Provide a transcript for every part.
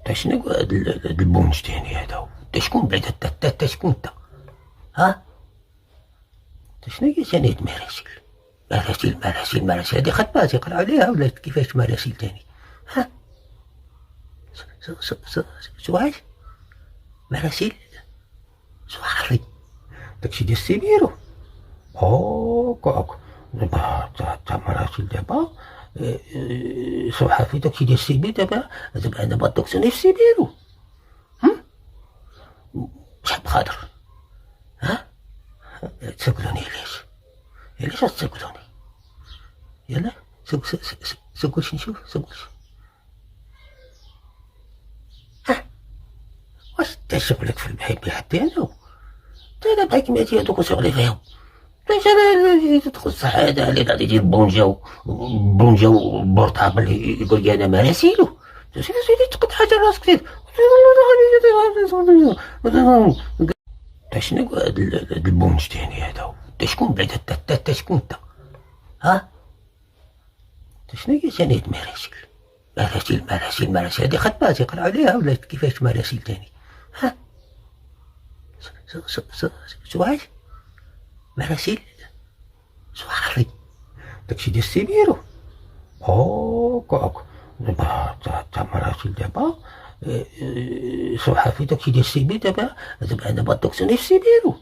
تا شنو هاد البونج تاني هذا؟ تا شكون بعدا؟ تا شكون انت؟ ها؟ تا شنو هي ثاني هاد مراسيل هادي خدمات يقرا عليها ولا كيفاش مراسيل تاني؟ ها؟ سؤال مراسيل صحفي داكشي ديال السيبيرو. هاكاك دابا تا مراسيل دابا صحفي داكشي ديال السيبيرو دابا انا بدوكسوني في السيبيرو. شحال خاطر؟ ها؟ تسقلوني علاش تسقلوني؟ يلا سقلش نشوف سقلش. ها؟ واش انت شغلك في البيع ديالو؟ انا بغيت كيما هادوك وشغلي فيهم. باش انا تدخل السعادة اللي غادي يدير بونجا وبورطابل يقول لي انا مراسيلو. سيدي تقد حاجة راسك تا شنو هاد البونج تاني هذا؟ تا شكون بعدا؟ تا شكون انت؟ ها؟ تا شنو هي ثاني هاد مراسيل هادي خدمات يقرا عليها ولا كيفاش مراسيل تاني؟ ها؟ سؤال مراسيل صحفي داكشي ديال السيبيرو. هاكاك دابا تا مراسيل دابا صحفي داكشي ديال السيبيرو دابا انا بدوكسوني في السيبيرو.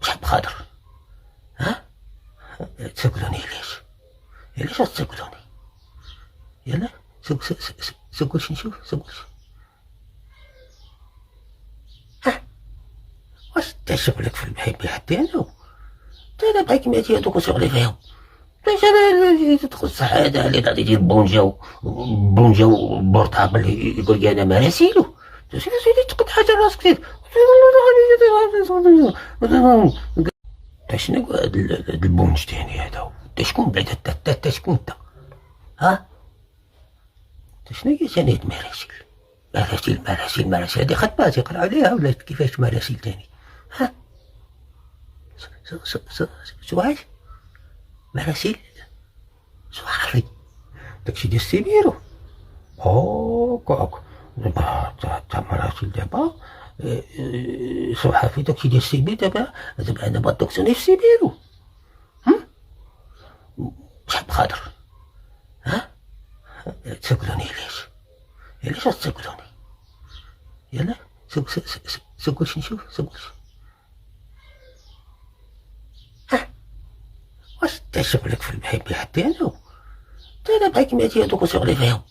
شحال خاطر؟ ها؟ تسقلوني علاش تسقلوني؟ يلا سقلش نشوف سقلش. واش انت شغلك في البيع ديالو؟ انا بغيت كيما هادوك وشغلي فيهم. باش انا تدخل السعادة اللي غادي يدير بونجا وبورطابل يقول لي انا مراسيلو. سيدي تقد حاجة راسك تا شنو هاد البونج تاني هذا؟ تا شكون بعدا؟ تا شكون انت؟ ها؟ تا شنو هي ثاني هاد مراسيل هادي خدمات يقرا عليها ولا كيفاش مراسيل تاني؟ ها؟ سؤال مراسيل صحفي داكشي ديال السيبيرو. هاكاك دابا تا مراسيل دابا صحفي داكشي ديال السيبيرو دابا انا بدوكسوني في السيبيرو. شحال خاطر؟ ها؟ تسقلوني علاش تسقلوني؟ يلا سقلش نشوف سقلش. ها؟ واش انت شغلك في البيع ديالو؟ انا بغيت كيما هادوك وشغلي فيهم.